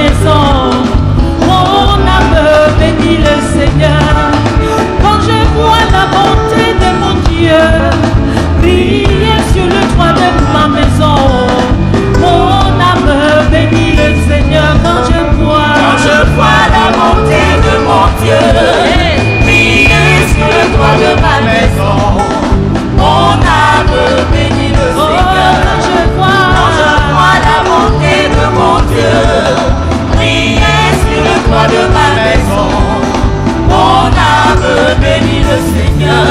maison. Mon âme bénit le Seigneur. Quand je vois la bonté de mon Dieu briller sur le toit de ma maison, mon âme bénit le Seigneur. Quand je vois la bonté de mon Dieu briller sur le toit de ma maison, mon âme bénit le Seigneur. Quand je vois la bonté de mon Dieu briller sur le toit de ma maison, mon âme bénit le Seigneur.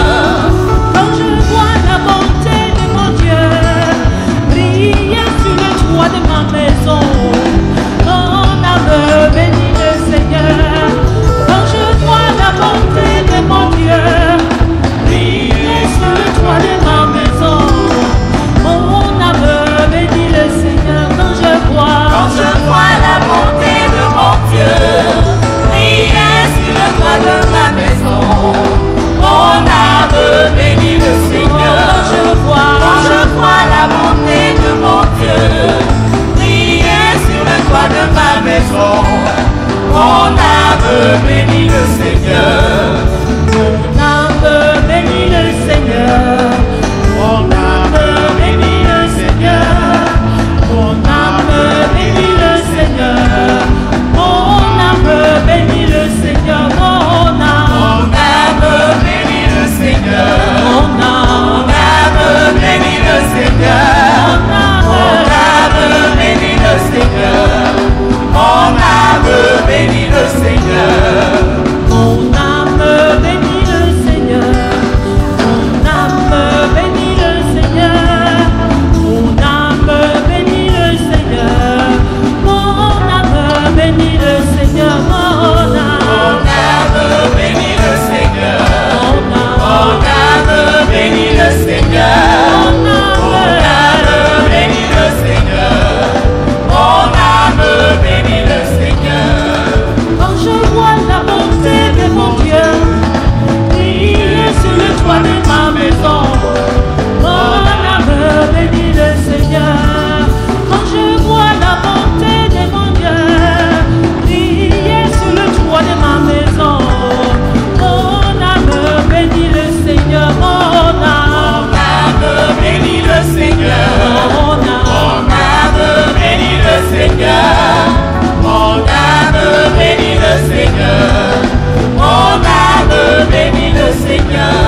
Quand je vois la bonté de mon Dieu briller sur le toit de ma maison, mon âme bénit le Seigneur. Quand je vois la bonté de mon Dieu briller sur le toit de ma maison, mon âme bénit le Seigneur. Quand je vois la bonté de mon Dieu briller sur le toit de ma maison, mon âme bénit le Seigneur. Quand je vois la bonté de mon Dieu briller sur le toit de ma maison, mon âme bénit le Seigneur. Mon âme bénit le Seigneur. Mon âme bénit le Seigneur. Mon âme bénit le Seigneur. Mon âme bénit le Seigneur. Mon âme bénit le Seigneur. Mon âme bénit le Seigneur. Mon âme bénit le Seigneur. Mon âme bénit le Seigneur. Mon âme bénit le Seigneur. Mon âme bénit le Seigneur. Mon âme bénit le Seigneur. Mon âme bénit le Seigneur. Mon âme bénit le Seigneur. Mon âme bénit le Seigneur. Mon âme bénit le Seigneur. Mon âme bénit le Seigneur. Quand je vois la bonté de mon Dieu briller sur le toit de ma maison, mon âme bénit le Seigneur. Quand je vois la bonté de mon Dieu briller sur le toit de ma maison, mon âme bénit le Seigneur. Mon âme bénit le Seigneur. Mon âme bénit le Seigneur. Mon âme bénit le Seigneur. Mon âme bénit le Seigneur.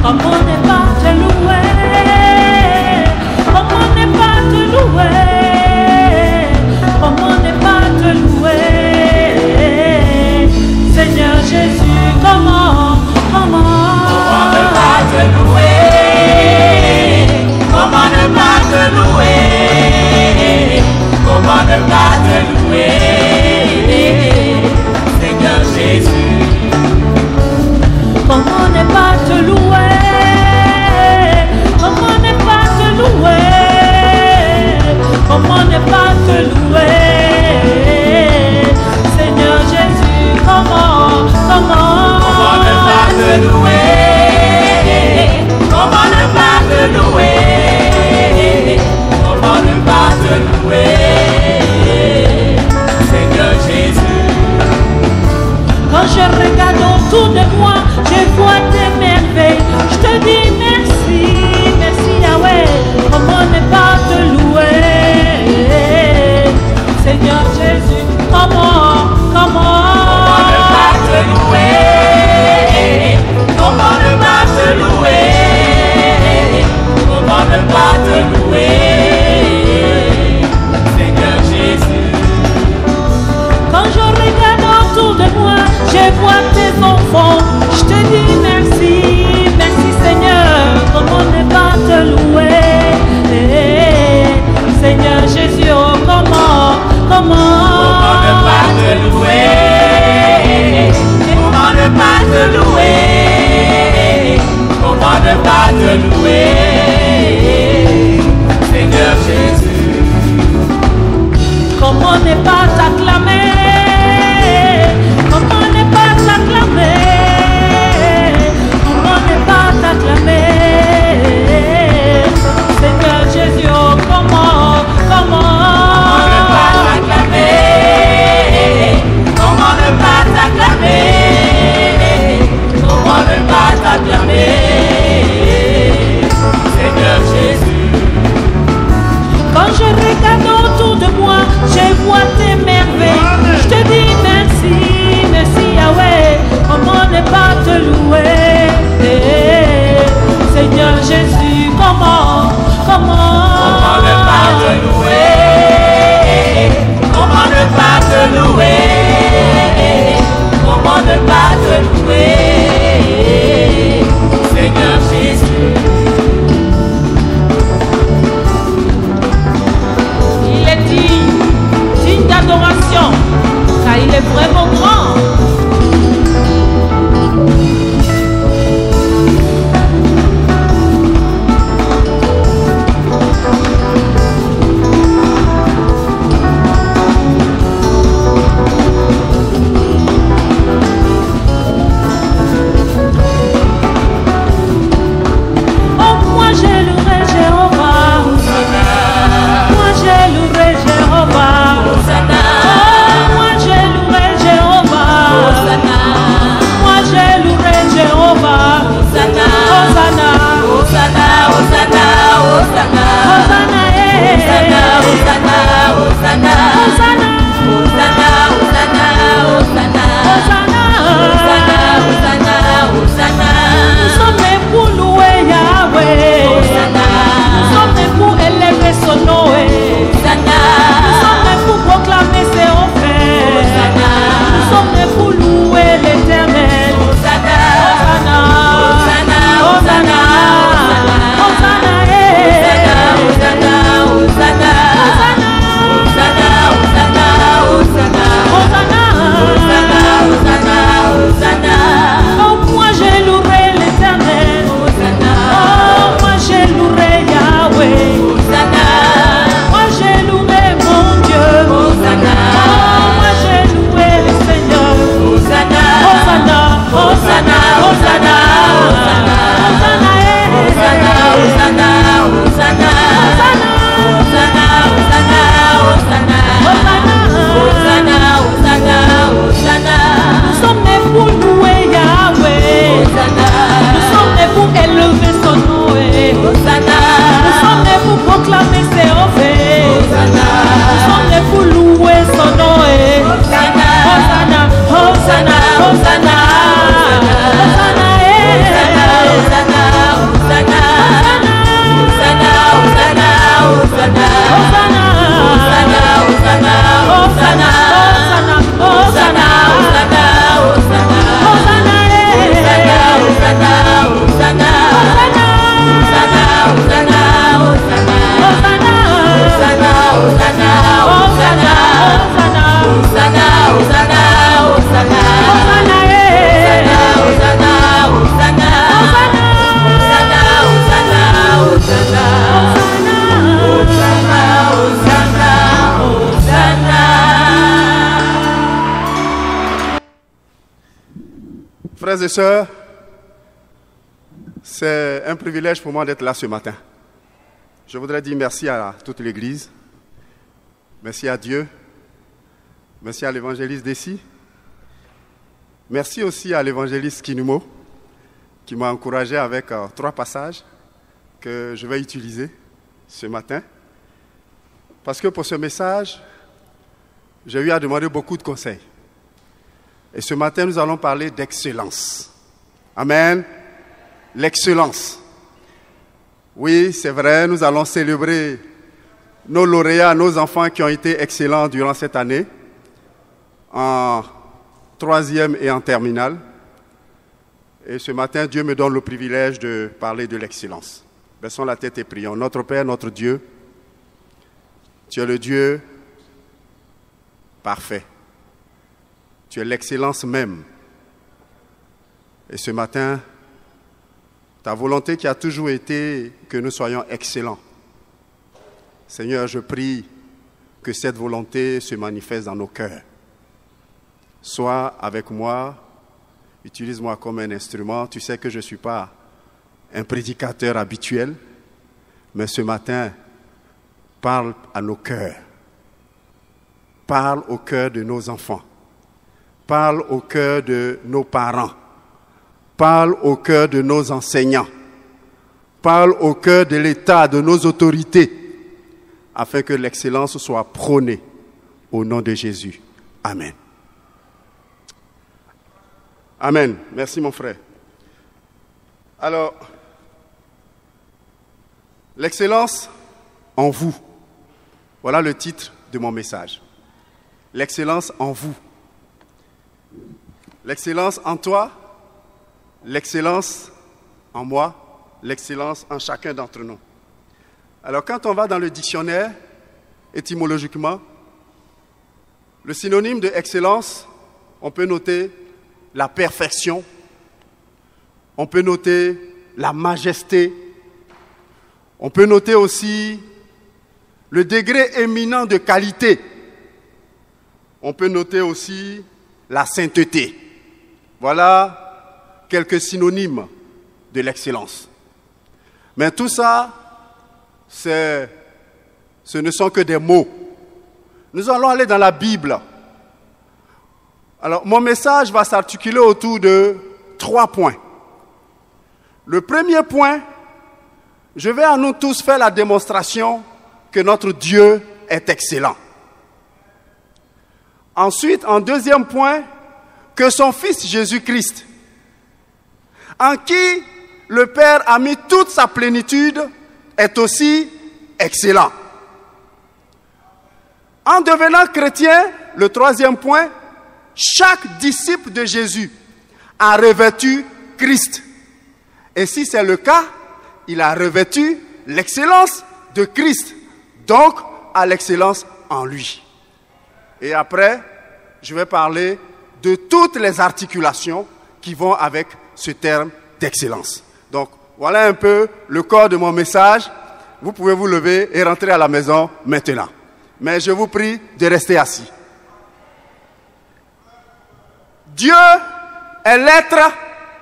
Comment ne pas te louer? Comment ne pas te louer? Comment ne pas te louer? Seigneur Jésus, comment ne pas te louer? Comment ne pas te louer? Comment ne pas te louer? Seigneur Jésus, comment ne pas te louer? Comment ne pas te louer? Comment ne pas te louer? Seigneur Jésus, comment ne pas te louer? Comment ne pas te louer? Comment ne pas te louer? Seigneur Jésus, quand je regarde autour de moi, je vois tes merveilles. Je te dis merci, merci Yahweh. Comment ne pas te louer? Seigneur Jésus, comment ne pas te louer? Comment ne pas te louer? Comment ne pas te louer? Seigneur Jésus, quand je regarde autour de moi, je vois tes enfants. Je te dis merci, merci Seigneur. Comment ne pas te louer? Seigneur Jésus, oh comment ne pas te louer? Frères et sœurs, c'est un privilège pour moi d'être là ce matin. Je voudrais dire merci à toute l'Église, merci à Dieu, merci à l'évangéliste Dessy, merci aussi à l'évangéliste Kinumo, qui m'a encouragé avec 3 passages que je vais utiliser ce matin. Parce que pour ce message, j'ai eu à demander beaucoup de conseils. Et ce matin, nous allons parler d'excellence. Amen. L'excellence. Oui, c'est vrai, nous allons célébrer nos lauréats, nos enfants qui ont été excellents durant cette année, en 3e et en terminale. Et ce matin, Dieu me donne le privilège de parler de l'excellence. Baissons la tête et prions. Notre Père, notre Dieu, tu es le Dieu parfait. Tu es l'excellence même. Et ce matin, ta volonté qui a toujours été que nous soyons excellents. Seigneur, je prie que cette volonté se manifeste dans nos cœurs. Sois avec moi, utilise-moi comme un instrument. Tu sais que je ne suis pas un prédicateur habituel, mais ce matin, parle à nos cœurs. Parle au cœur de nos enfants. Parle au cœur de nos parents. Parle au cœur de nos enseignants. Parle au cœur de l'État, de nos autorités, afin que l'excellence soit prônée au nom de Jésus. Amen. Amen. Merci mon frère. Alors, l'excellence en vous. Voilà le titre de mon message. L'excellence en vous. L'excellence en toi, l'excellence en moi, l'excellence en chacun d'entre nous. Alors quand on va dans le dictionnaire, étymologiquement, le synonyme de excellence, on peut noter la perfection, on peut noter la majesté, on peut noter aussi le degré éminent de qualité, on peut noter aussi la sainteté. Voilà quelques synonymes de l'excellence. Mais tout ça, ce ne sont que des mots. Nous allons aller dans la Bible. Alors, mon message va s'articuler autour de 3 points. Le premier point, je vais à nous tous faire la démonstration que notre Dieu est excellent. Ensuite, en deuxième point, que son Fils Jésus-Christ, en qui le Père a mis toute sa plénitude, est aussi excellent. En devenant chrétien, le troisième point, chaque disciple de Jésus a revêtu Christ. Et si c'est le cas, il a revêtu l'excellence de Christ, donc à l'excellence en lui. Et après, je vais parler de toutes les articulations qui vont avec ce terme d'excellence. Donc, voilà un peu le corps de mon message. Vous pouvez vous lever et rentrer à la maison maintenant. Mais je vous prie de rester assis. Dieu est l'être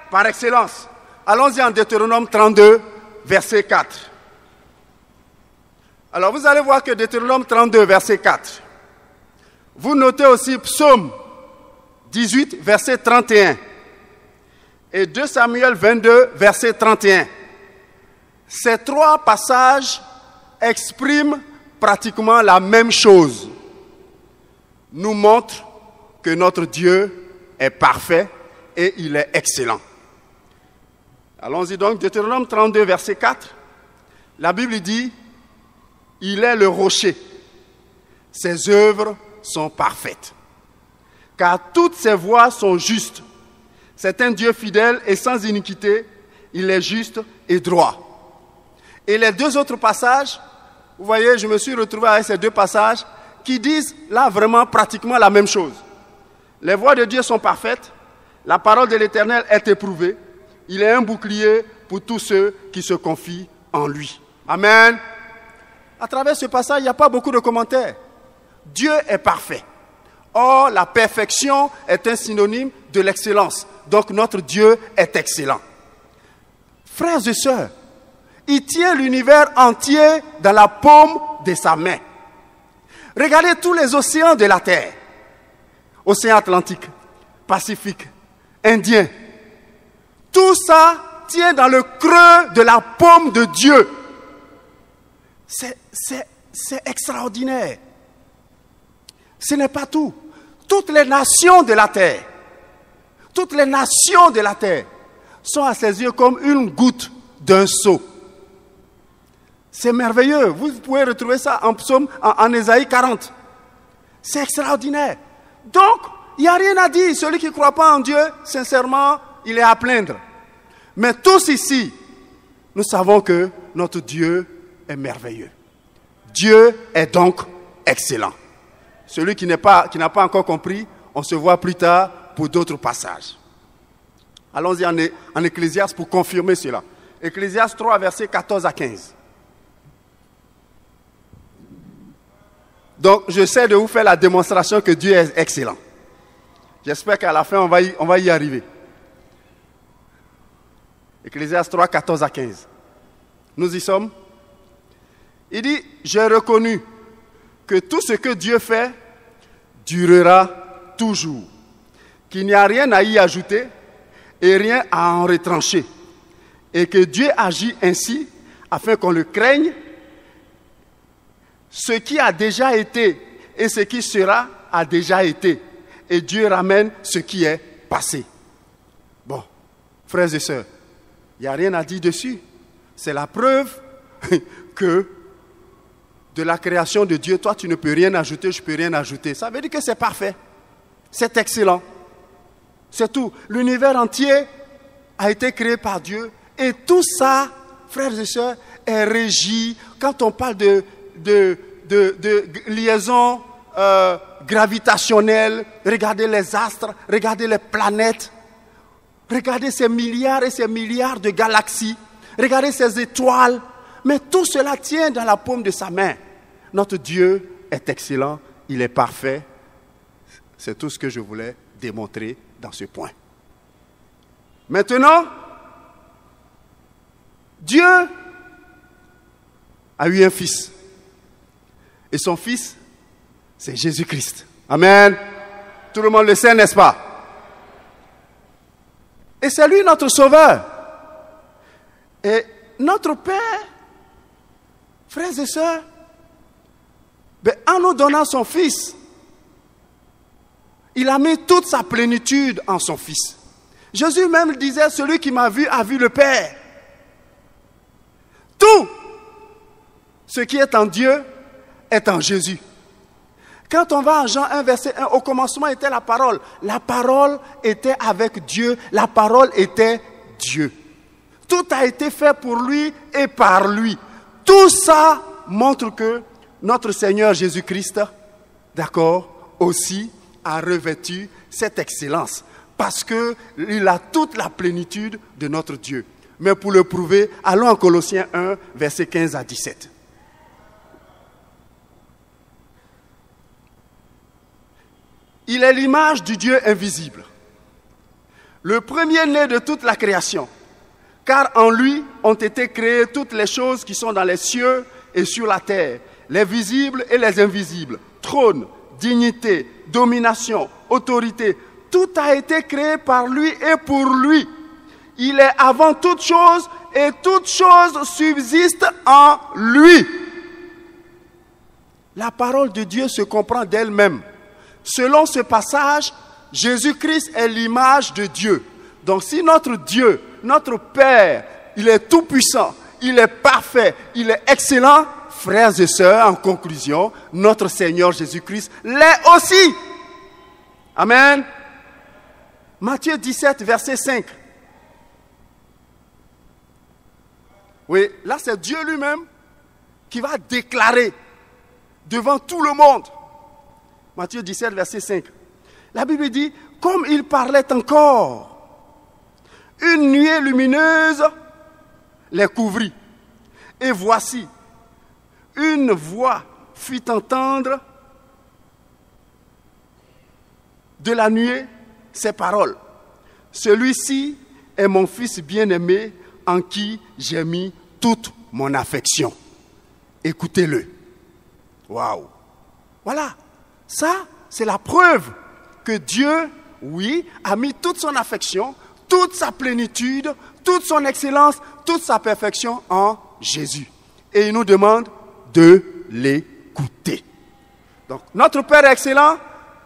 par excellence. Allons-y en Deutéronome 32, verset 4. Alors, vous allez voir que Deutéronome 32, verset 4. Vous notez aussi Psaume 18, verset 31. Et 2 Samuel 22, verset 31. Ces 3 passages expriment pratiquement la même chose. Nous montrent que notre Dieu est parfait et il est excellent. Allons-y donc, Deutéronome 32, verset 4. La Bible dit, « Il est le rocher, ses œuvres sont parfaites, car toutes ses voies sont justes. C'est un Dieu fidèle et sans iniquité, il est juste et droit. » Et les 2 autres passages, vous voyez, je me suis retrouvé avec ces 2 passages qui disent là vraiment pratiquement la même chose. Les voies de Dieu sont parfaites, la parole de l'Éternel est éprouvée, il est un bouclier pour tous ceux qui se confient en lui. Amen. À travers ce passage, il n'y a pas beaucoup de commentaires. Dieu est parfait. Or, la perfection est un synonyme de l'excellence. donc notre Dieu est excellent. Frères et sœurs, il tient l'univers entier dans la paume de sa main. Regardez tous les océans de la terre. Océan Atlantique, Pacifique, Indien. Tout ça tient dans le creux de la paume de Dieu. C'est extraordinaire. Ce n'est pas tout. Toutes les nations de la terre, sont à ses yeux comme une goutte d'un seau. C'est merveilleux. Vous pouvez retrouver ça en psaume, en Ésaïe 40. C'est extraordinaire. Donc, il n'y a rien à dire. Celui qui ne croit pas en Dieu, sincèrement, il est à plaindre. Mais tous ici, nous savons que notre Dieu est merveilleux. Dieu est donc excellent. Celui qui n'a pas encore compris, on se voit plus tard pour d'autres passages. Allons-y en Ecclésiaste pour confirmer cela. Ecclésiaste 3, versets 14 à 15. Donc, j'essaie de vous faire la démonstration que Dieu est excellent. J'espère qu'à la fin, on va y arriver. Ecclésiaste 3, 14 à 15. Nous y sommes. Il dit, j'ai reconnu que tout ce que Dieu fait durera toujours, qu'il n'y a rien à y ajouter et rien à en retrancher, et que Dieu agit ainsi afin qu'on le craigne. Ce qui a déjà été et ce qui sera a déjà été, et Dieu ramène ce qui est passé. Bon, frères et sœurs, il n'y a rien à dire dessus. C'est la preuve que de la création de Dieu, toi tu ne peux rien ajouter, je ne peux rien ajouter. Ça veut dire que c'est parfait, c'est excellent. C'est tout. L'univers entier a été créé par Dieu, et tout ça, frères et sœurs, est régi. Quand on parle de liaison gravitationnelle, regardez les astres, regardez les planètes, regardez ces milliards et ces milliards de galaxies, regardez ces étoiles, mais tout cela tient dans la paume de sa main. Notre Dieu est excellent, il est parfait. C'est tout ce que je voulais démontrer dans ce point. Maintenant, Dieu a eu un fils. Et son fils, c'est Jésus-Christ. Amen. Tout le monde le sait, n'est-ce pas? Et c'est lui notre sauveur. Et notre Père, frères et sœurs, en nous donnant son fils, il a mis toute sa plénitude en son fils. Jésus même disait, celui qui m'a vu a vu le Père. Tout ce qui est en Dieu est en Jésus. Quand on va en Jean 1, verset 1, au commencement était la parole. La parole était avec Dieu. La parole était Dieu. Tout a été fait pour lui et par lui. Tout ça montre que notre Seigneur Jésus-Christ, d'accord, aussi a revêtu cette excellence. Parce qu'il a toute la plénitude de notre Dieu. Mais pour le prouver, allons en Colossiens 1, versets 15 à 17. Il est l'image du Dieu invisible, le premier-né de toute la création, car en lui ont été créées toutes les choses qui sont dans les cieux et sur la terre, les visibles et les invisibles, trône, dignité, domination, autorité, tout a été créé par lui et pour lui. Il est avant toute chose et toute chose subsiste en lui. La parole de Dieu se comprend d'elle-même. Selon ce passage, Jésus-Christ est l'image de Dieu. Donc si notre Dieu, notre Père, il est tout puissant, il est parfait, il est excellent, frères et sœurs, en conclusion, notre Seigneur Jésus-Christ l'est aussi. Amen. Matthieu 17, verset 5. Oui, là c'est Dieu lui-même qui va déclarer devant tout le monde. Matthieu 17, verset 5. La Bible dit, comme il parlait encore, une nuée lumineuse les couvrit. Et voici, une voix fit entendre de la nuée ces paroles. celui-ci est mon fils bien-aimé en qui j'ai mis toute mon affection. Écoutez-le. Waouh! Voilà, ça, c'est la preuve que Dieu, oui, a mis toute son affection, toute sa plénitude, toute son excellence, toute sa perfection en Jésus. Et il nous demande de l'écouter. Donc, notre Père est excellent,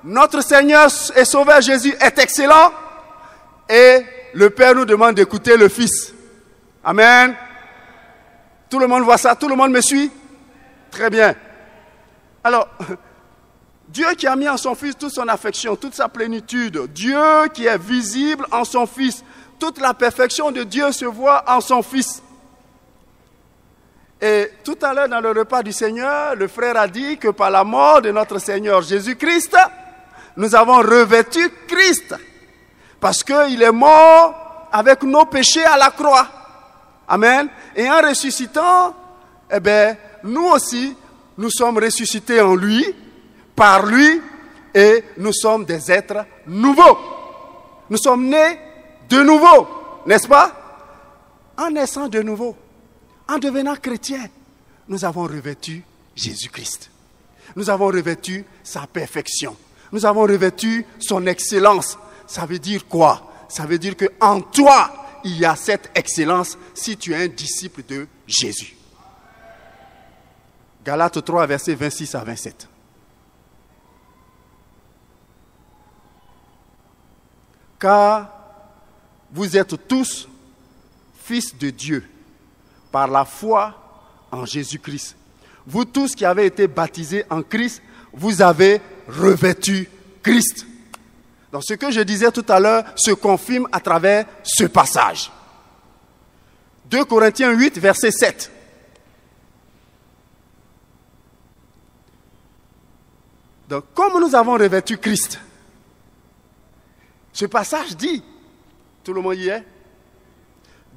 notre Seigneur et Sauveur Jésus est excellent, et le Père nous demande d'écouter le Fils. Amen. Tout le monde voit ça? Tout le monde me suit? Très bien. Alors, Dieu qui a mis en son Fils toute son affection, toute sa plénitude, Dieu qui est visible en son Fils, toute la perfection de Dieu se voit en son Fils. Et tout à l'heure dans le repas du Seigneur, le frère a dit que par la mort de notre Seigneur Jésus-Christ, nous avons revêtu Christ. Parce qu'il est mort avec nos péchés à la croix. Amen. Et en ressuscitant, eh bien, nous aussi, nous sommes ressuscités en lui, par lui, et nous sommes des êtres nouveaux. Nous sommes nés de nouveau, n'est-ce pas? En naissant de nouveau, en devenant chrétiens, nous avons revêtu Jésus-Christ. Nous avons revêtu sa perfection. Nous avons revêtu son excellence. Ça veut dire quoi? Ça veut dire qu'en toi, il y a cette excellence si tu es un disciple de Jésus. Galates 3, versets 26 à 27. Car vous êtes tous fils de Dieu par la foi en Jésus-Christ. Vous tous qui avez été baptisés en Christ, vous avez revêtu Christ. Donc ce que je disais tout à l'heure se confirme à travers ce passage. 2 Corinthiens 8, verset 7. Donc comme nous avons revêtu Christ, ce passage dit, tout le monde y est,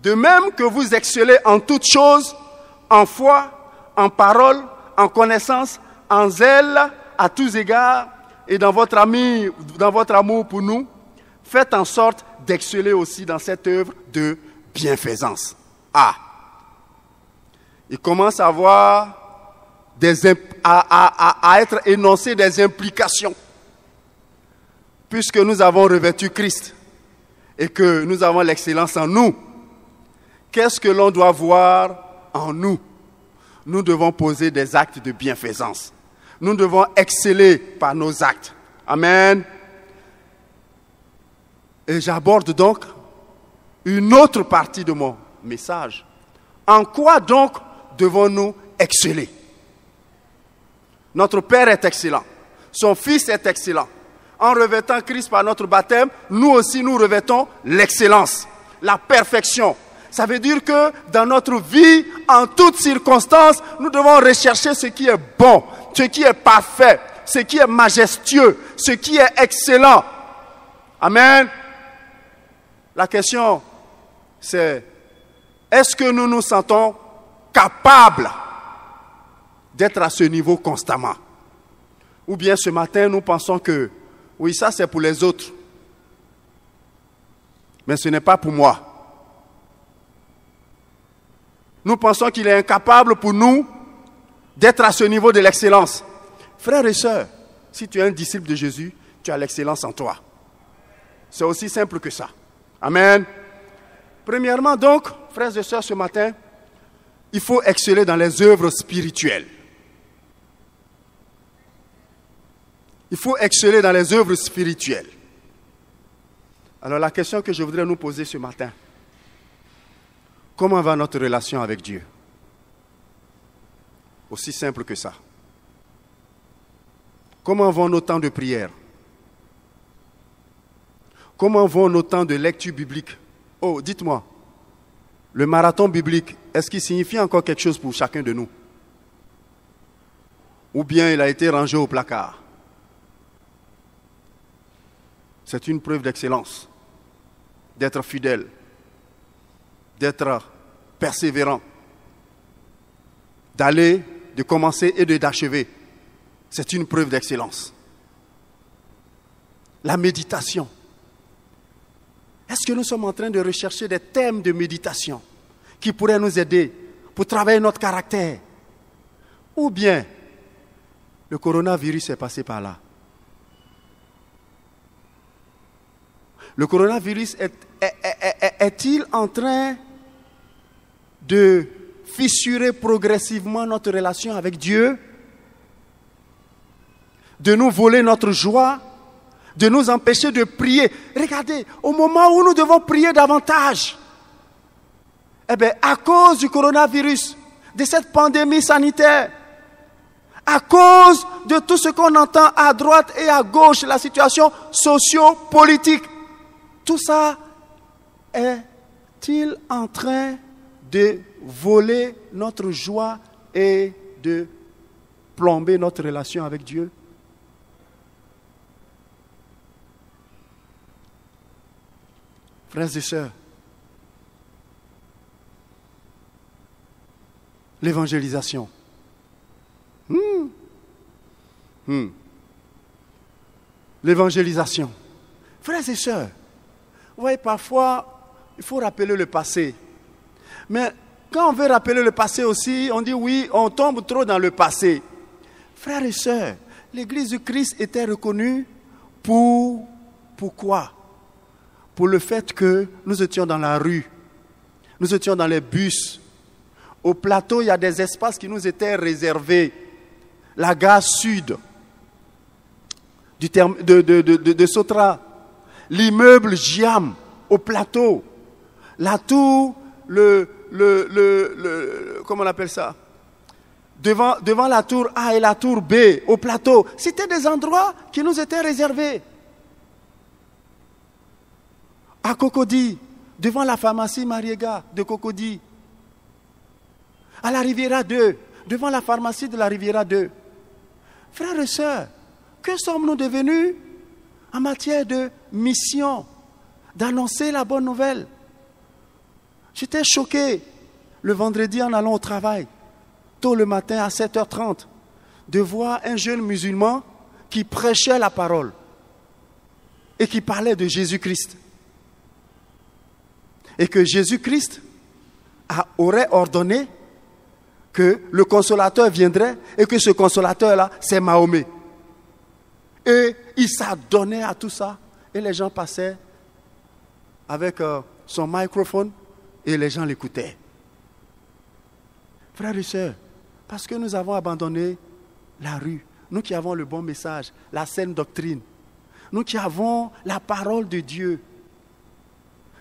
de même que vous excellez en toutes choses, en foi, en parole, en connaissance, en zèle, à tous égards, et dans votre amour pour nous, faites en sorte d'exceller aussi dans cette œuvre de bienfaisance. Ah! Il commence à avoir à être énoncé des implications. Puisque nous avons revêtu Christ et que nous avons l'excellence en nous, qu'est-ce que l'on doit voir en nous? Nous devons poser des actes de bienfaisance. Nous devons exceller par nos actes. Amen. Et j'aborde donc une autre partie de mon message. En quoi donc devons-nous exceller? Notre Père est excellent. Son Fils est excellent. En revêtant Christ par notre baptême, nous aussi nous revêtons l'excellence, la perfection. Ça veut dire que dans notre vie, en toutes circonstances, nous devons rechercher ce qui est bon, ce qui est parfait, ce qui est majestueux, ce qui est excellent. Amen. La question, c'est, est-ce que nous nous sentons capables d'être à ce niveau constamment? Ou bien ce matin, nous pensons que, oui, ça c'est pour les autres, mais ce n'est pas pour moi. Nous pensons qu'il est incapable pour nous d'être à ce niveau de l'excellence. Frères et sœurs, si tu es un disciple de Jésus, tu as l'excellence en toi. C'est aussi simple que ça. Amen. Premièrement donc, frères et sœurs, ce matin, il faut exceller dans les œuvres spirituelles. Il faut exceller dans les œuvres spirituelles. Alors la question que je voudrais nous poser ce matin, comment va notre relation avec Dieu? Aussi simple que ça. Comment vont nos temps de prière? Comment vont nos temps de lecture biblique? Oh, dites-moi, le marathon biblique, est-ce qu'il signifie encore quelque chose pour chacun de nous? Ou bien il a été rangé au placard? C'est une preuve d'excellence, d'être fidèle, d'être persévérant, d'aller, de commencer et d'achever. C'est une preuve d'excellence. La méditation. Est-ce que nous sommes en train de rechercher des thèmes de méditation qui pourraient nous aider pour travailler notre caractère? Ou bien, le coronavirus est passé par là? Le coronavirus est-il en train de fissurer progressivement notre relation avec Dieu? De nous voler notre joie? De nous empêcher de prier? Regardez, au moment où nous devons prier davantage, eh bien, à cause du coronavirus, de cette pandémie sanitaire, à cause de tout ce qu'on entend à droite et à gauche, la situation socio-politique, tout ça est-il en train de voler notre joie et de plomber notre relation avec Dieu? Frères et sœurs, l'évangélisation. L'évangélisation. Frères et sœurs, vous voyez, parfois, il faut rappeler le passé. Mais quand on veut rappeler le passé aussi, on dit oui, on tombe trop dans le passé. Frères et sœurs, l'Église du Christ était reconnue pourquoi? Pour le fait que nous étions dans la rue, nous étions dans les bus. Au plateau, il y a des espaces qui nous étaient réservés. La gare sud de Sotra, l'immeuble Giam au plateau, la tour, comment on appelle ça? Devant la tour A et la tour B au plateau. C'était des endroits qui nous étaient réservés. À Cocody, devant la pharmacie Mariega de Cocody. À la Riviera 2, devant la pharmacie de la Riviera 2. Frères et sœurs, que sommes-nous devenus en matière de mission, d'annoncer la bonne nouvelle? J'étais choqué le vendredi en allant au travail, tôt le matin à 7h30, de voir un jeune musulman qui prêchait la parole et qui parlait de Jésus-Christ. Et que Jésus-Christ aurait ordonné que le consolateur viendrait et que ce consolateur-là, c'est Mahomet. Et il s'adonnait à tout ça. Et les gens passaient avec son microphone et les gens l'écoutaient. Frères et sœurs, parce que nous avons abandonné la rue, nous qui avons le bon message, la saine doctrine, nous qui avons la parole de Dieu,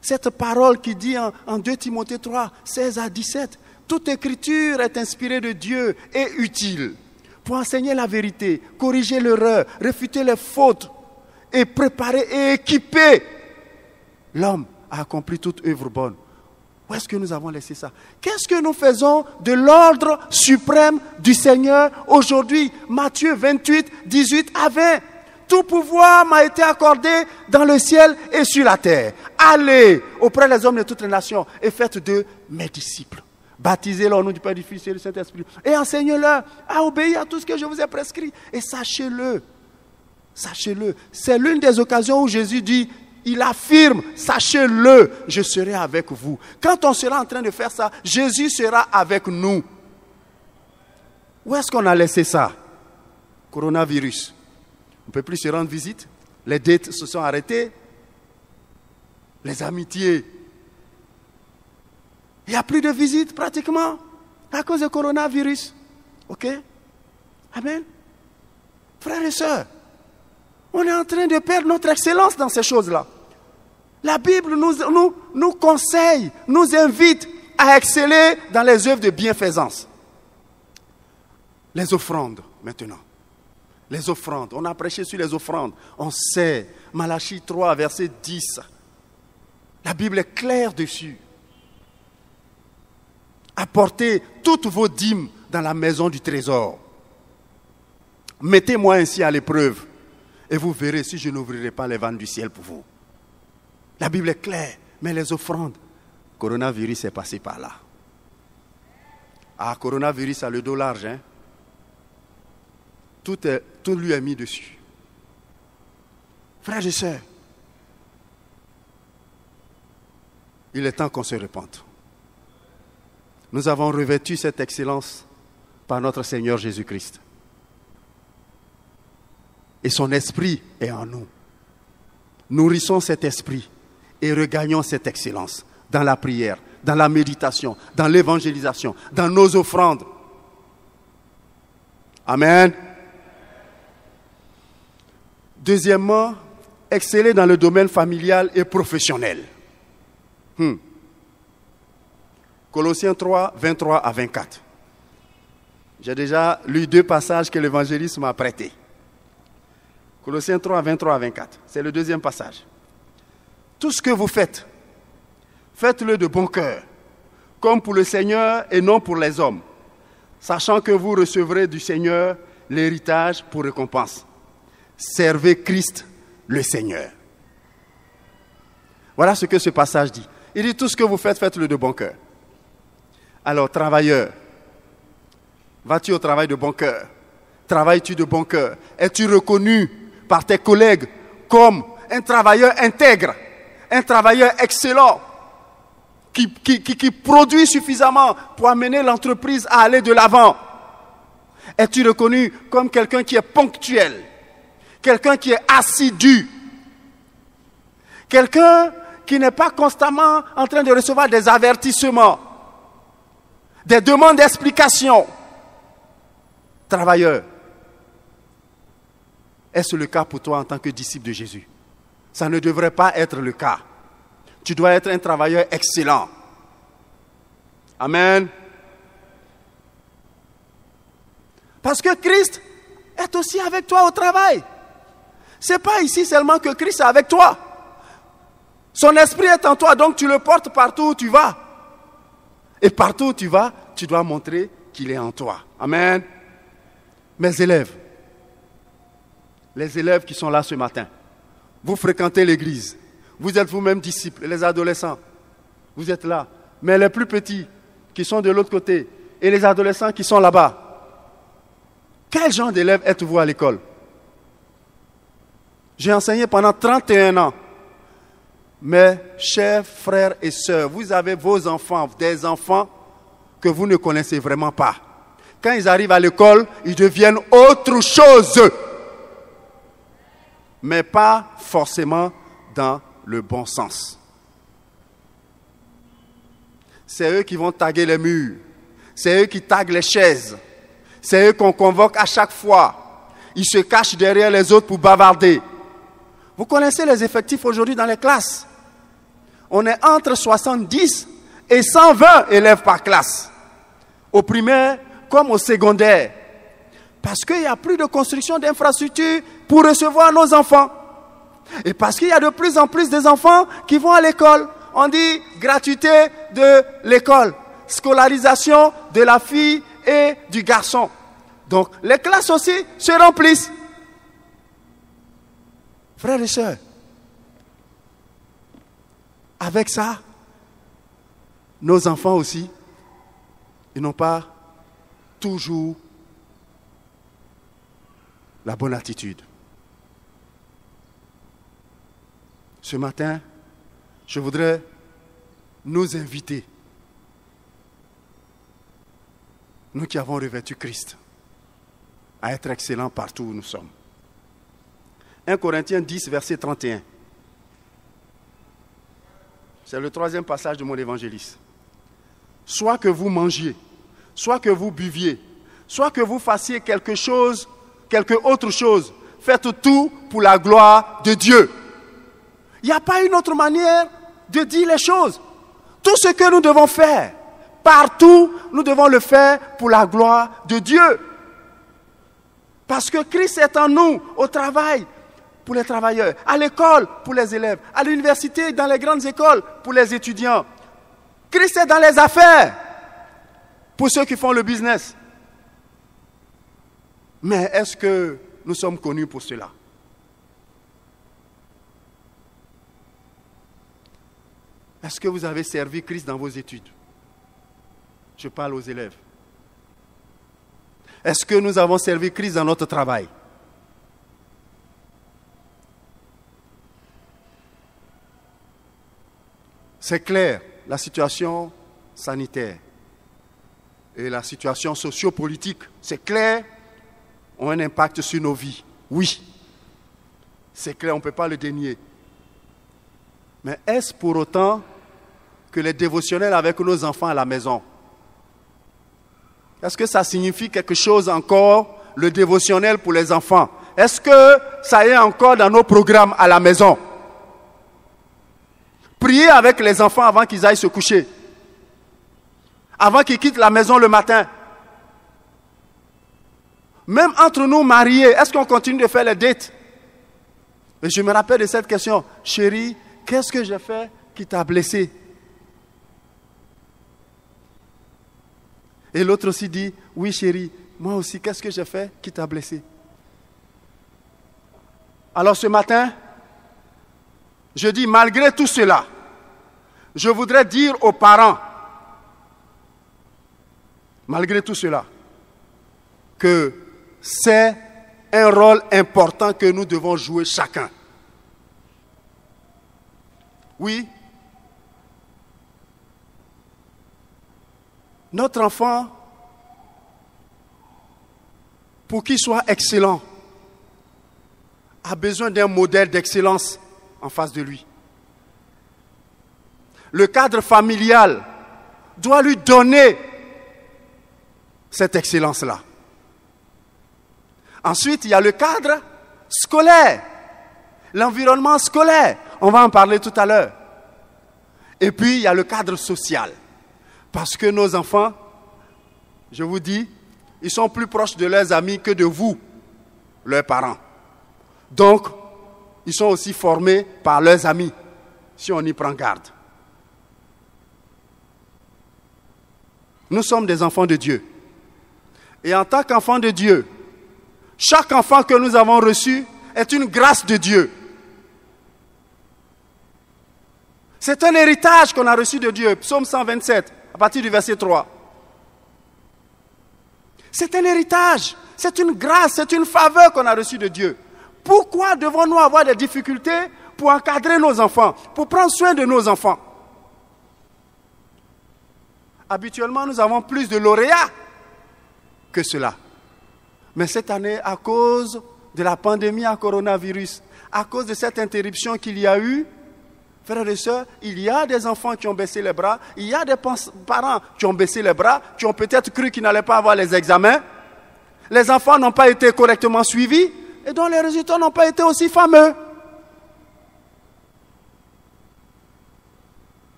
cette parole qui dit en 2 Timothée 3, 16 à 17, toute écriture est inspirée de Dieu et utile pour enseigner la vérité, corriger l'erreur, réfuter les fautes et préparer et équiper l'homme à accomplir toute œuvre bonne. Où est-ce que nous avons laissé ça? Qu'est-ce que nous faisons de l'ordre suprême du Seigneur aujourd'hui? Matthieu 28, 18 à 20. Tout pouvoir m'a été accordé dans le ciel et sur la terre. Allez auprès des hommes de toutes les nations et faites d'eux mes disciples. Baptisez-leur au nom du Père, du Fils et du Saint-Esprit. Et enseignez-leur à obéir à tout ce que je vous ai prescrit. Et sachez-le. Sachez-le. C'est l'une des occasions où Jésus dit, il affirme, sachez-le, je serai avec vous. Quand on sera en train de faire ça, Jésus sera avec nous. Où est-ce qu'on a laissé ça? Coronavirus. On ne peut plus se rendre visite. Les dates se sont arrêtées. Les amitiés. Il n'y a plus de visites pratiquement à cause du coronavirus. Ok? Amen. Frères et sœurs, on est en train de perdre notre excellence dans ces choses-là. La Bible nous conseille, nous invite à exceller dans les œuvres de bienfaisance. Les offrandes, maintenant. Les offrandes. On a prêché sur les offrandes. On sait. Malachie 3, verset 10. La Bible est claire dessus. Apportez toutes vos dîmes dans la maison du trésor. Mettez-moi ainsi à l'épreuve. Et vous verrez si je n'ouvrirai pas les vannes du ciel pour vous. La Bible est claire. Mais les offrandes, coronavirus est passé par là. Ah, coronavirus a le dos large, hein. Tout lui est mis dessus. Frères et sœurs, Il est temps qu'on se repente. Nous avons revêtu cette excellence par notre Seigneur Jésus-Christ. Et son esprit est en nous. Nourrissons cet esprit et regagnons cette excellence dans la prière, dans la méditation, dans l'évangélisation, dans nos offrandes. Amen. Deuxièmement, exceller dans le domaine familial et professionnel. Colossiens 3, 23 à 24. J'ai déjà lu 2 passages que l'évangéliste m'a prêtés. Colossiens 3, 23 à 24. C'est le deuxième passage. Tout ce que vous faites, faites-le de bon cœur, comme pour le Seigneur et non pour les hommes, sachant que vous recevrez du Seigneur l'héritage pour récompense. Servez Christ le Seigneur. Voilà ce que ce passage dit. Il dit tout ce que vous faites, faites-le de bon cœur. Alors, travailleur, vas-tu au travail de bon cœur? Travailles-tu de bon cœur? Es-tu reconnu par tes collègues comme un travailleur intègre, un travailleur excellent, qui produit suffisamment pour amener l'entreprise à aller de l'avant? Es-tu reconnu comme quelqu'un qui est ponctuel, quelqu'un qui est assidu, quelqu'un qui n'est pas constamment en train de recevoir des avertissements, des demandes d'explication? Travailleur, est-ce le cas pour toi en tant que disciple de Jésus? Ça ne devrait pas être le cas. Tu dois être un travailleur excellent. Amen. Parce que Christ est aussi avec toi au travail. Ce n'est pas ici seulement que Christ est avec toi. Son esprit est en toi, donc tu le portes partout où tu vas. Et partout où tu vas, tu dois montrer qu'il est en toi. Amen. Mes élèves, les élèves qui sont là ce matin, vous fréquentez l'église, vous êtes vous-même disciples, les adolescents, vous êtes là. Mais les plus petits qui sont de l'autre côté et les adolescents qui sont là-bas, quel genre d'élèves êtes-vous à l'école? J'ai enseigné pendant 31 ans. Mes chers frères et sœurs, vous avez vos enfants, des enfants que vous ne connaissez vraiment pas. Quand ils arrivent à l'école, ils deviennent autre chose. Mais pas forcément dans le bon sens. C'est eux qui vont taguer les murs. C'est eux qui taguent les chaises. C'est eux qu'on convoque à chaque fois. Ils se cachent derrière les autres pour bavarder. Vous connaissez les effectifs aujourd'hui dans les classes. On est entre 70 et 120 élèves par classe. Au primaire comme au secondaire. Parce qu'il n'y a plus de construction d'infrastructures pour recevoir nos enfants. Et parce qu'il y a de plus en plus des enfants qui vont à l'école. On dit gratuité de l'école, scolarisation de la fille et du garçon. Donc les classes aussi se remplissent. Frères et sœurs, avec ça, nos enfants aussi, ils n'ont pas toujours la bonne attitude. Ce matin, je voudrais nous inviter, nous qui avons revêtu Christ, à être excellents partout où nous sommes. 1 Corinthiens 10, verset 31. C'est le 3e passage de mon évangéliste. Soit que vous mangiez, soit que vous buviez, soit que vous fassiez quelque autre chose, faites tout pour la gloire de Dieu. Il n'y a pas une autre manière de dire les choses. Tout ce que nous devons faire, partout, nous devons le faire pour la gloire de Dieu. Parce que Christ est en nous, au travail, pour les travailleurs, à l'école, pour les élèves, à l'université, dans les grandes écoles, pour les étudiants. Christ est dans les affaires, pour ceux qui font le business. Mais est-ce que nous sommes connus pour cela? Est-ce que vous avez servi Christ dans vos études? Je parle aux élèves. Est-ce que nous avons servi Christ dans notre travail? C'est clair, la situation sanitaire et la situation sociopolitique, c'est clair, ont un impact sur nos vies. Oui, c'est clair, on ne peut pas le dénier. Mais est-ce pour autant que les dévotionnels avec nos enfants à la maison, est-ce que ça signifie quelque chose encore, le dévotionnel pour les enfants? Est-ce que ça est encore dans nos programmes à la maison? Prier avec les enfants avant qu'ils aillent se coucher, avant qu'ils quittent la maison le matin. Même entre nous mariés, est-ce qu'on continue de faire les dates? Et je me rappelle de cette question. Chérie, qu'est-ce que j'ai fait qui t'a blessé? Et l'autre aussi dit, oui chérie, moi aussi, qu'est-ce que j'ai fait qui t'a blessé? Alors ce matin, je dis, malgré tout cela, je voudrais dire aux parents, malgré tout cela, que c'est un rôle important que nous devons jouer chacun. Oui, notre enfant, pour qu'il soit excellent, a besoin d'un modèle d'excellence en face de lui. Le cadre familial doit lui donner cette excellence-là. Ensuite, il y a le cadre scolaire, l'environnement scolaire. On va en parler tout à l'heure. Et puis, il y a le cadre social. Parce que nos enfants, je vous dis, ils sont plus proches de leurs amis que de vous, leurs parents. Donc, ils sont aussi formés par leurs amis, si on y prend garde. Nous sommes des enfants de Dieu. Et en tant qu'enfants de Dieu, chaque enfant que nous avons reçu est une grâce de Dieu. C'est un héritage qu'on a reçu de Dieu. Psaume 127, à partir du verset 3. C'est un héritage, c'est une grâce, c'est une faveur qu'on a reçue de Dieu. Pourquoi devons-nous avoir des difficultés pour encadrer nos enfants, pour prendre soin de nos enfants? Habituellement, nous avons plus de lauréats que cela. Mais cette année, à cause de la pandémie à coronavirus, à cause de cette interruption qu'il y a eu, frères et sœurs, il y a des enfants qui ont baissé les bras, il y a des parents qui ont baissé les bras, qui ont peut-être cru qu'ils n'allaient pas avoir les examens. Les enfants n'ont pas été correctement suivis et dont les résultats n'ont pas été aussi fameux.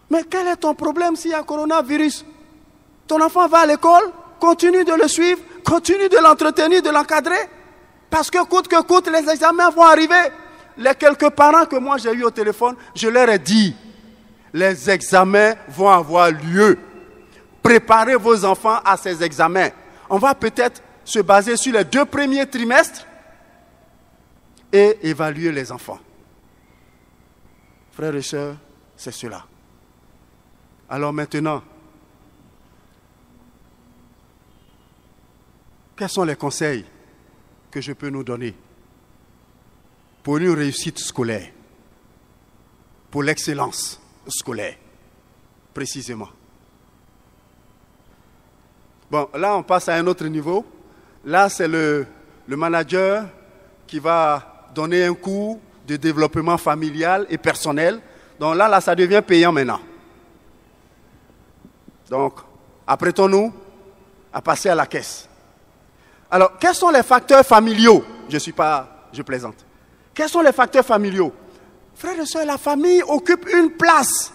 Mais quel est ton problème s'il y a coronavirus? Ton enfant va à l'école, continue de le suivre, continue de l'entretenir, de l'encadrer, parce que coûte, les examens vont arriver. Les quelques parents que moi j'ai eu au téléphone, je leur ai dit, les examens vont avoir lieu. Préparez vos enfants à ces examens. On va peut-être se baser sur les 2 premiers trimestres et évaluer les enfants. Frères et sœurs, c'est cela. Alors maintenant, quels sont les conseils que je peux nous donner pour une réussite scolaire, pour l'excellence scolaire, précisément? Bon, là, on passe à un autre niveau. Là, c'est le manager qui va donner un cours de développement familial et personnel. Donc là, ça devient payant maintenant. Donc, apprêtons-nous à passer à la caisse. Alors, quels sont les facteurs familiaux? Je plaisante. Quels sont les facteurs familiaux? Frères et sœurs, la famille occupe une place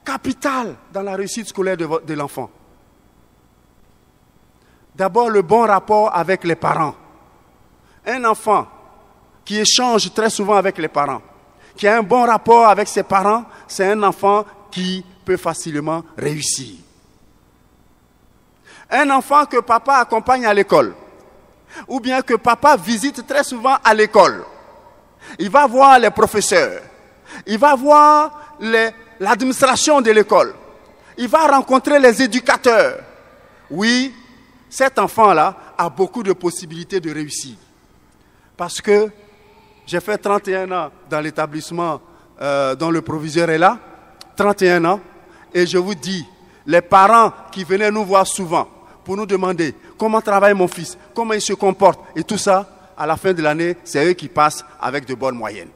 capitale dans la réussite scolaire de l'enfant. D'abord, le bon rapport avec les parents. Un enfant qui échange très souvent avec les parents, qui a un bon rapport avec ses parents, c'est un enfant qui peut facilement réussir. Un enfant que papa accompagne à l'école, ou bien que papa visite très souvent à l'école, il va voir les professeurs, il va voir l'administration de l'école, il va rencontrer les éducateurs. Oui, cet enfant-là a beaucoup de possibilités de réussir. Parce que j'ai fait 31 ans dans l'établissement dont le proviseur est là. 31 ans. Et je vous dis, les parents qui venaient nous voir souvent pour nous demander comment travaille mon fils, comment il se comporte et tout ça, à la fin de l'année, c'est eux qui passent avec de bonnes moyennes.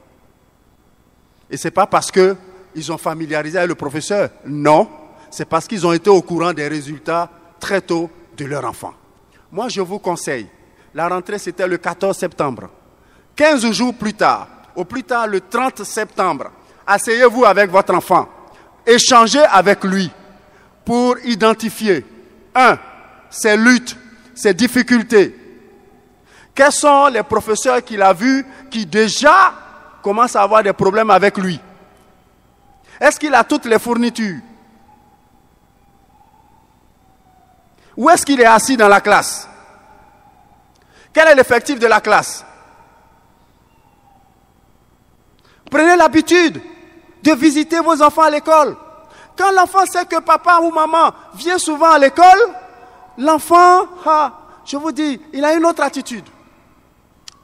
Et ce n'est pas parce qu'ils ont familiarisé avec le professeur, non, c'est parce qu'ils ont été au courant des résultats très tôt de leur enfant. Moi, je vous conseille, la rentrée c'était le 14 septembre. 15 jours plus tard, au plus tard le 30 septembre, asseyez-vous avec votre enfant, échangez avec lui pour identifier, ses luttes, ses difficultés. Quels sont les professeurs qu'il a vus qui déjà commencent à avoir des problèmes avec lui? Est-ce qu'il a toutes les fournitures? Où est-ce qu'il est assis dans la classe? Quel est l'effectif de la classe? Prenez l'habitude de visiter vos enfants à l'école. Quand l'enfant sait que papa ou maman vient souvent à l'école, l'enfant, je vous dis, il a une autre attitude.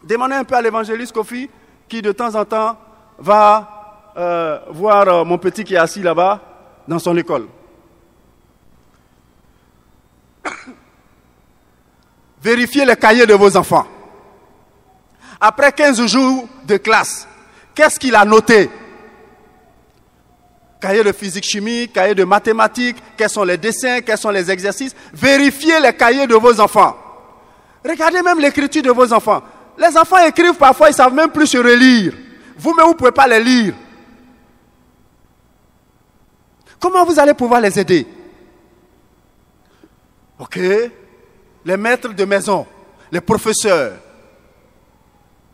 Demandez un peu à l'évangéliste Kofi, qui de temps en temps va voir mon petit qui est assis là-bas dans son école. Vérifiez les cahiers de vos enfants. Après 15 jours de classe, qu'est-ce qu'il a noté? Cahier de physique-chimie, cahier de mathématiques, quels sont les dessins, quels sont les exercices. Vérifiez les cahiers de vos enfants. Regardez même l'écriture de vos enfants. Les enfants écrivent parfois, ils ne savent même plus se relire. Vous-même, vous ne pouvez pas les lire. Comment vous allez pouvoir les aider? Ok, les maîtres de maison, les professeurs,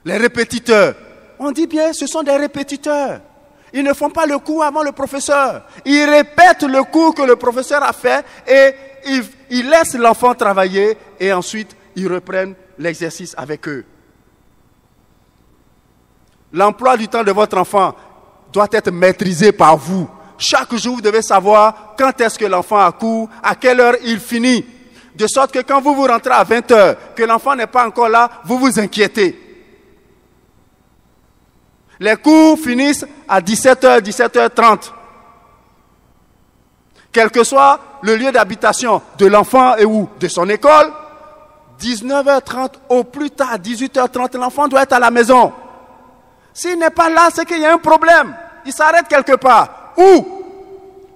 les répétiteurs. On dit bien, ce sont des répétiteurs. Ils ne font pas le cours avant le professeur. Ils répètent le cours que le professeur a fait et ils laissent l'enfant travailler et ensuite ils reprennent l'exercice avec eux. L'emploi du temps de votre enfant doit être maîtrisé par vous. Chaque jour, vous devez savoir quand est-ce que l'enfant a cours, à quelle heure il finit. De sorte que quand vous rentrez à 20h, que l'enfant n'est pas encore là, vous vous inquiétez. Les cours finissent à 17h, 17h30. Quel que soit le lieu d'habitation de l'enfant et ou de son école, 19h30 au plus tard, 18h30, l'enfant doit être à la maison. S'il n'est pas là, c'est qu'il y a un problème. Il s'arrête quelque part. Où?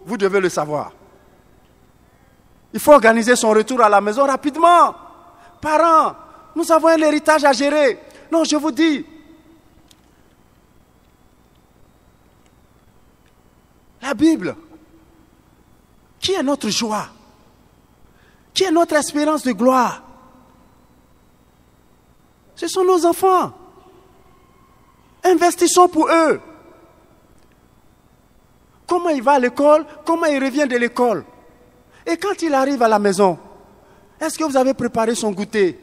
Vous devez le savoir. Il faut organiser son retour à la maison rapidement. Parents, nous avons un héritage à gérer. Non, je vous dis, la Bible, qui est notre joie? Qui est notre espérance de gloire? Ce sont nos enfants. Investissons pour eux. Comment il va à l'école? Comment il revient de l'école? Et quand il arrive à la maison, est-ce que vous avez préparé son goûter?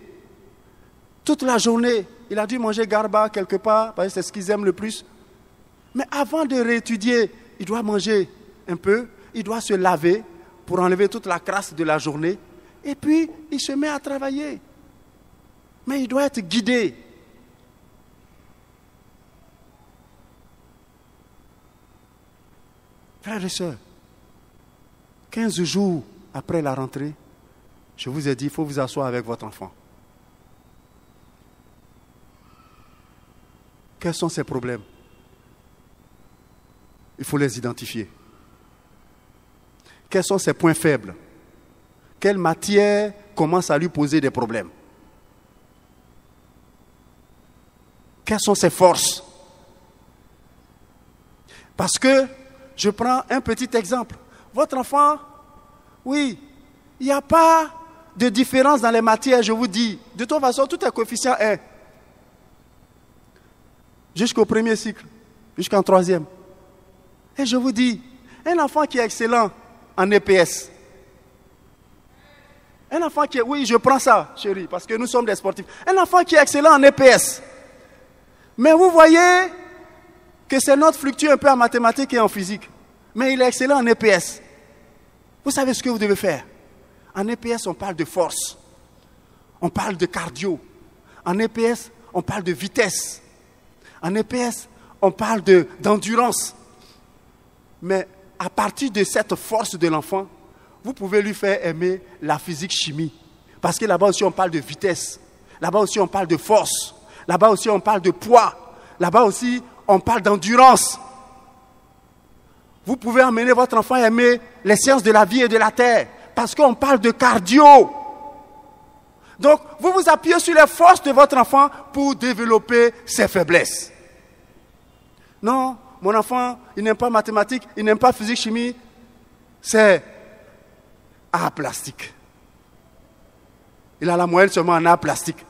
Toute la journée, il a dû manger garba quelque part, parce que c'est ce qu'ils aiment le plus. Mais avant de réétudier, il doit manger un peu, il doit se laver pour enlever toute la crasse de la journée. Et puis, il se met à travailler. Mais il doit être guidé. Frères et sœurs, 15 jours après la rentrée, je vous ai dit, il faut vous asseoir avec votre enfant. Quels sont ses problèmes? Il faut les identifier. Quels sont ses points faibles? Quelle matière commence à lui poser des problèmes? Quelles sont ses forces? Parce que, je prends un petit exemple. Votre enfant, oui, il n'y a pas de différence dans les matières, je vous dis. De toute façon, tout est coefficient 1. Jusqu'au premier cycle, jusqu'en troisième. Et je vous dis, un enfant qui est excellent en EPS, un enfant qui est, oui, je prends ça, chérie, parce que nous sommes des sportifs. Un enfant qui est excellent en EPS, mais vous voyez que ses notes fluctuent un peu en mathématiques et en physique, mais il est excellent en EPS. Vous savez ce que vous devez faire? En EPS, on parle de force, on parle de cardio. En EPS, on parle de vitesse. En EPS, on parle d'endurance. Mais à partir de cette force de l'enfant, vous pouvez lui faire aimer la physique-chimie. Parce que là-bas aussi, on parle de vitesse. Là-bas aussi, on parle de force. Là-bas aussi, on parle de poids. Là-bas aussi, on parle d'endurance. Vous pouvez emmener votre enfant à aimer les sciences de la vie et de la terre. Parce qu'on parle de cardio. Donc, vous vous appuyez sur les forces de votre enfant pour développer ses faiblesses. Non, mon enfant, il n'aime pas mathématiques, il n'aime pas physique, chimie. C'est art plastique. Il a la moyenne seulement en art plastique.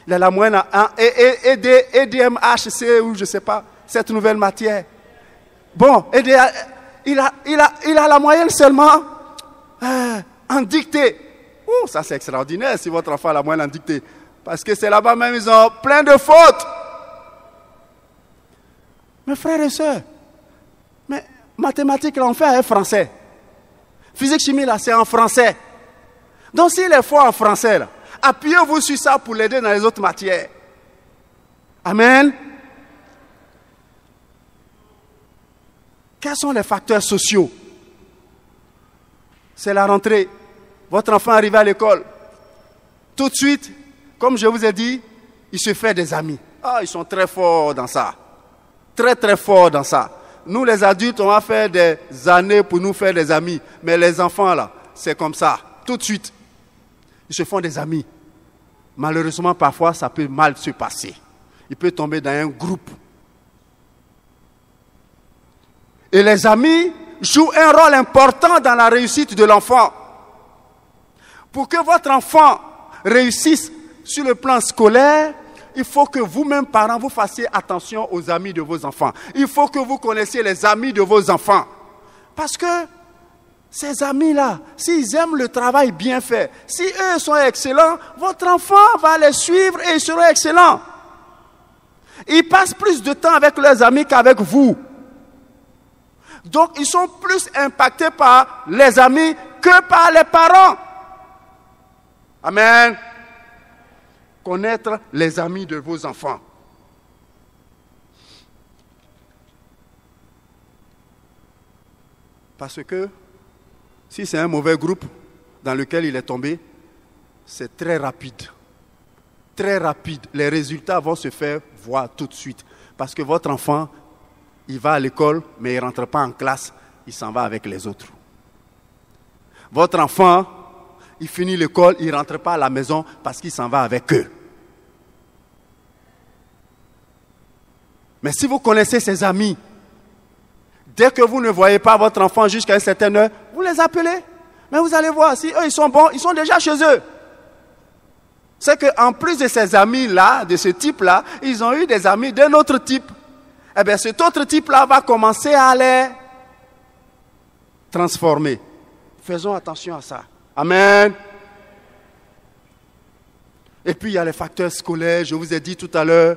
Il a la moyenne en EDMHC ou je ne sais pas, cette nouvelle matière. Bon, il a la moyenne seulement en dictée. Oh, ça c'est extraordinaire si votre enfant a la moyenne en dictée. Parce que c'est là-bas même, ils ont plein de fautes. Mes frères et sœurs, mais mathématiques, là, on fait un français. Physique, chimie, là, c'est en français. Donc, s'il est fort en français, là, appuyez-vous sur ça pour l'aider dans les autres matières. Amen. Quels sont les facteurs sociaux? C'est la rentrée. Votre enfant arrive à l'école. Tout de suite, comme je vous ai dit, il se fait des amis. Ah, ils sont très forts dans ça. Très, très forts dans ça. Nous, les adultes, on va faire des années pour nous faire des amis. Mais les enfants, là, c'est comme ça. Tout de suite, ils se font des amis. Malheureusement, parfois, ça peut mal se passer. Il peut tomber dans un groupe. Et les amis jouent un rôle important dans la réussite de l'enfant. Pour que votre enfant réussisse sur le plan scolaire, il faut que vous-même, parents, vous fassiez attention aux amis de vos enfants. Il faut que vous connaissiez les amis de vos enfants. Parce que ces amis-là, s'ils aiment le travail bien fait, si eux sont excellents, votre enfant va les suivre et ils seront excellents. Ils passent plus de temps avec leurs amis qu'avec vous. Donc, ils sont plus impactés par les amis que par les parents. Amen. Connaître les amis de vos enfants. Parce que si c'est un mauvais groupe dans lequel il est tombé, c'est très rapide. Très rapide. Les résultats vont se faire voir tout de suite. Parce que votre enfant, il va à l'école, mais il ne rentre pas en classe, il s'en va avec les autres. Votre enfant, il finit l'école, il ne rentre pas à la maison parce qu'il s'en va avec eux. Mais si vous connaissez ses amis, dès que vous ne voyez pas votre enfant jusqu'à une certaine heure, vous les appelez. Mais vous allez voir, si eux ils sont bons, ils sont déjà chez eux. C'est qu'en plus de ces amis-là, de ce type-là, ils ont eu des amis d'un autre type. Eh bien, cet autre type-là va commencer à les transformer. Faisons attention à ça. Amen. Et puis, il y a les facteurs scolaires, je vous ai dit tout à l'heure,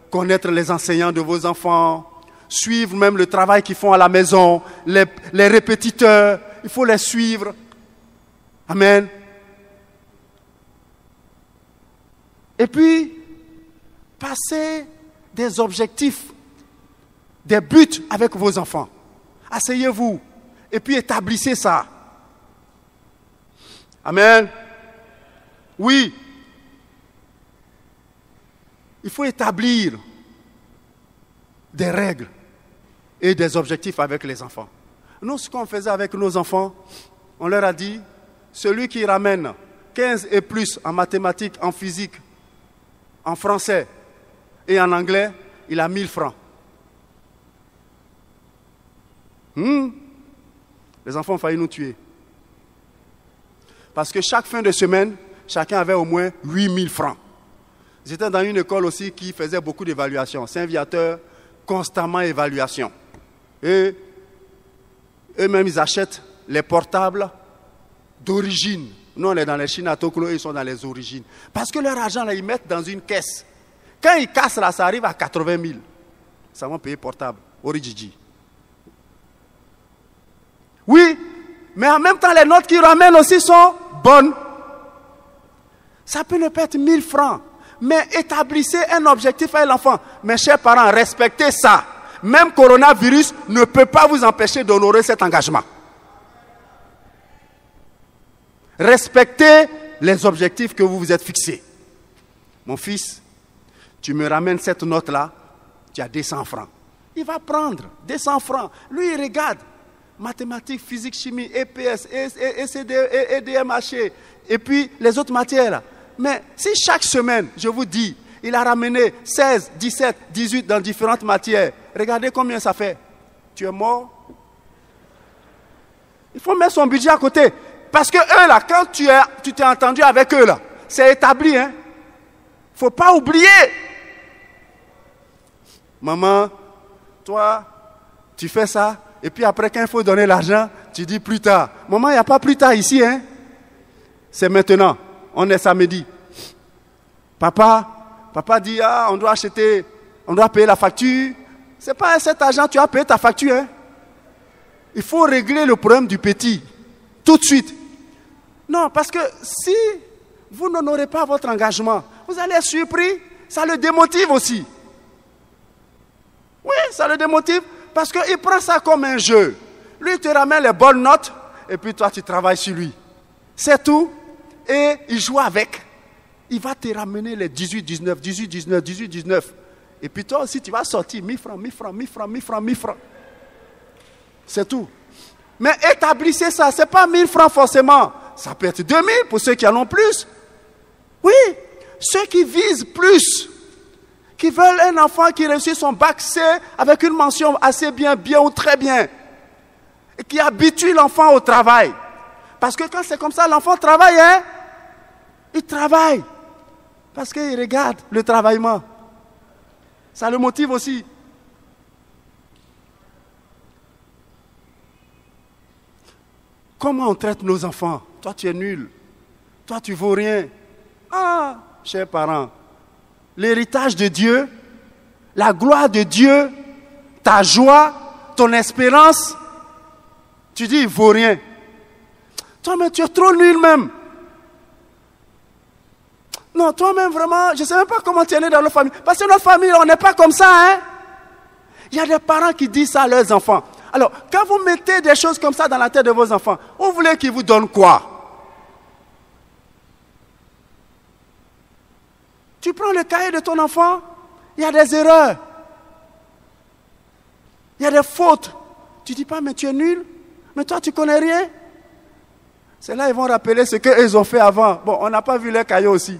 connaître les enseignants de vos enfants, suivre même le travail qu'ils font à la maison, les répétiteurs, il faut les suivre. Amen. Et puis, passez des objectifs, des buts avec vos enfants. Asseyez-vous et puis établissez ça. Amen. Oui. Il faut établir des règles et des objectifs avec les enfants. Nous, ce qu'on faisait avec nos enfants, on leur a dit, celui qui ramène 15 et plus en mathématiques, en physique, en français et en anglais, il a 1000 francs. Les enfants ont failli nous tuer. Parce que chaque fin de semaine, chacun avait au moins 8000 francs. J'étais dans une école aussi qui faisait beaucoup d'évaluations. Saint-Viateur, constamment évaluation. Et eux-mêmes, ils achètent les portables d'origine. Nous, on est dans les Chine à Tokyo, ils sont dans les origines. Parce que leur argent, là, ils mettent dans une caisse. Quand ils cassent, là, ça arrive à 80 000. Ça va payer portable, Origigi. Oui, mais en même temps, les notes qu'ils ramènent aussi sont bonnes. Ça peut ne pas être 1000 francs. Mais établissez un objectif avec l'enfant. Mes chers parents, respectez ça. même coronavirus ne peut pas vous empêcher d'honorer cet engagement. Respectez les objectifs que vous vous êtes fixés. Mon fils, tu me ramènes cette note-là, tu as 200 francs. Il va prendre 200 francs. Lui, il regarde. Mathématiques, physique, chimie, EPS, ECD, EDMH, et puis les autres matières. Là. Mais si chaque semaine, je vous dis, il a ramené 16, 17, 18 dans différentes matières, regardez combien ça fait. Tu es mort. Il faut mettre son budget à côté. Parce que eux, là, quand tu t'es entendu avec eux, là, c'est établi. Il ne faut pas oublier. Maman, toi, tu fais ça. Et puis après, quand il faut donner l'argent, tu dis plus tard. Maman, il n'y a pas plus tard ici. C'est maintenant. On est samedi. Papa dit, on doit acheter, on doit payer la facture. Ce n'est pas cet argent, tu as payé ta facture. Il faut régler le problème du petit. Tout de suite. Non, parce que si vous n'honorez pas votre engagement, vous allez être surpris. Ça le démotive aussi. Oui, ça le démotive. Parce qu'il prend ça comme un jeu. Lui, il te ramène les bonnes notes, et puis toi, tu travailles sur lui. C'est tout. Et il joue avec. Il va te ramener les 18, 19, 18, 19, 18, 19. Et puis toi aussi, tu vas sortir 1000 francs, 1000 francs, 1000 francs, 1000 francs, 1000 francs. C'est tout. Mais établissez ça. Ce n'est pas 1000 francs forcément. Ça peut être 2000 pour ceux qui en ont plus. Oui, ceux qui visent plus. Qui veulent un enfant qui réussit son bac C avec une mention assez bien, bien ou très bien. Et qui habitue l'enfant au travail. Parce que quand c'est comme ça, l'enfant travaille, il travaille. Parce qu'il regarde le travaillement. Ça le motive aussi. Comment on traite nos enfants? Toi, tu es nul. Toi, tu ne vaux rien. Ah, chers parents. L'héritage de Dieu, la gloire de Dieu, ta joie, ton espérance, tu dis, il ne vaut rien. Toi, mais tu es trop nul même. Non, toi-même, vraiment, je ne sais même pas comment tu es né dans notre famille. Parce que notre famille, on n'est pas comme ça. Il y a des parents qui disent ça à leurs enfants. Alors, quand vous mettez des choses comme ça dans la tête de vos enfants, vous voulez qu'ils vous donnent quoi? Tu prends le cahier de ton enfant, il y a des erreurs. Il y a des fautes. Tu ne dis pas, mais tu es nul. Mais toi, tu ne connais rien. C'est là qu'ils vont rappeler ce qu'ils ont fait avant. Bon, on n'a pas vu leur cahier aussi.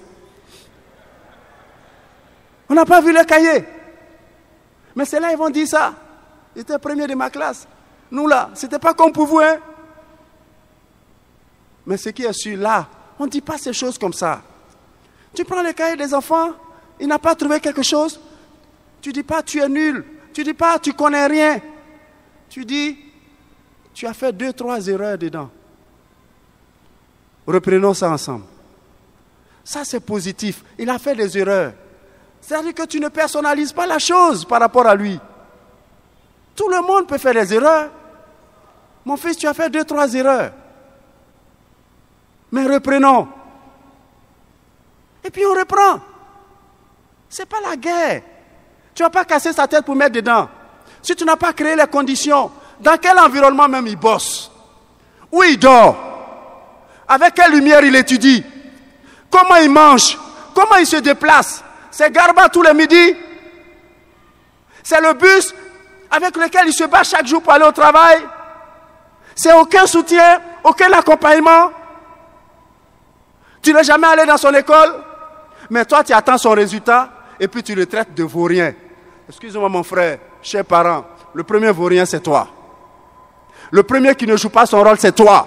On n'a pas vu leur cahier. Mais c'est là qu'ils vont dire ça. J'étais premier de ma classe. Nous là, ce n'était pas comme pour vous. Mais ce qui est sûr là, on ne dit pas ces choses comme ça. Tu prends le cahier des enfants, il n'a pas trouvé quelque chose. Tu ne dis pas tu es nul. Tu ne dis pas tu ne connais rien. Tu dis tu as fait 2-3 erreurs dedans. Reprenons ça ensemble. Ça c'est positif. Il a fait des erreurs. C'est-à-dire que tu ne personnalises pas la chose par rapport à lui. Tout le monde peut faire des erreurs. Mon fils, tu as fait 2-3 erreurs. Mais reprenons. Et puis on reprend. Ce n'est pas la guerre. Tu ne vas pas casser sa tête pour mettre dedans. Si tu n'as pas créé les conditions, dans quel environnement même il bosse? Où il dort? Avec quelle lumière il étudie? Comment il mange? Comment il se déplace? C'est Garba tous les midis? C'est le bus avec lequel il se bat chaque jour pour aller au travail? C'est aucun soutien, aucun accompagnement? Tu n'es jamais allé dans son école? Mais toi, tu attends son résultat et puis tu le traites de vaurien. Excuse-moi mon frère, chers parents, le premier vaurien c'est toi. Le premier qui ne joue pas son rôle c'est toi.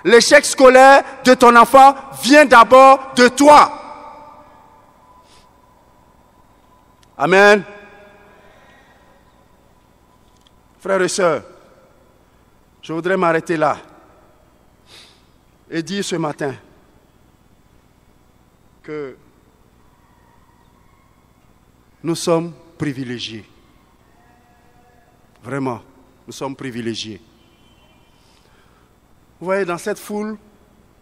L'échec scolaire de ton enfant vient d'abord de toi. Amen. Frères et sœurs, je voudrais m'arrêter là et dire ce matin que nous sommes privilégiés. Vraiment, nous sommes privilégiés. Vous voyez, dans cette foule,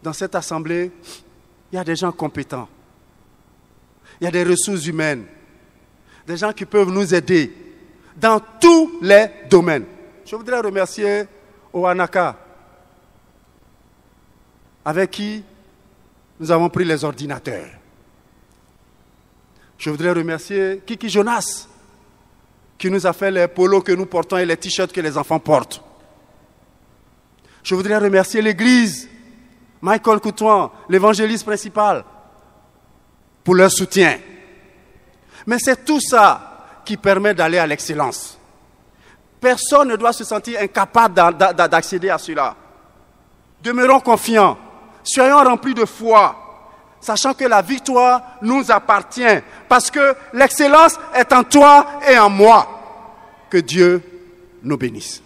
dans cette assemblée, il y a des gens compétents. Il y a des ressources humaines. Des gens qui peuvent nous aider dans tous les domaines. Je voudrais remercier Oanaka, avec qui nous avons pris les ordinateurs. Je voudrais remercier Kiki Jonas, qui nous a fait les polos que nous portons et les t-shirts que les enfants portent. Je voudrais remercier l'Église, Michael Coutouan, l'évangéliste principal, pour leur soutien. Mais c'est tout ça qui permet d'aller à l'excellence. Personne ne doit se sentir incapable d'accéder à cela. Demeurons confiants, soyons remplis de foi, sachant que la victoire nous appartient, parce que l'excellence est en toi et en moi. Que Dieu nous bénisse.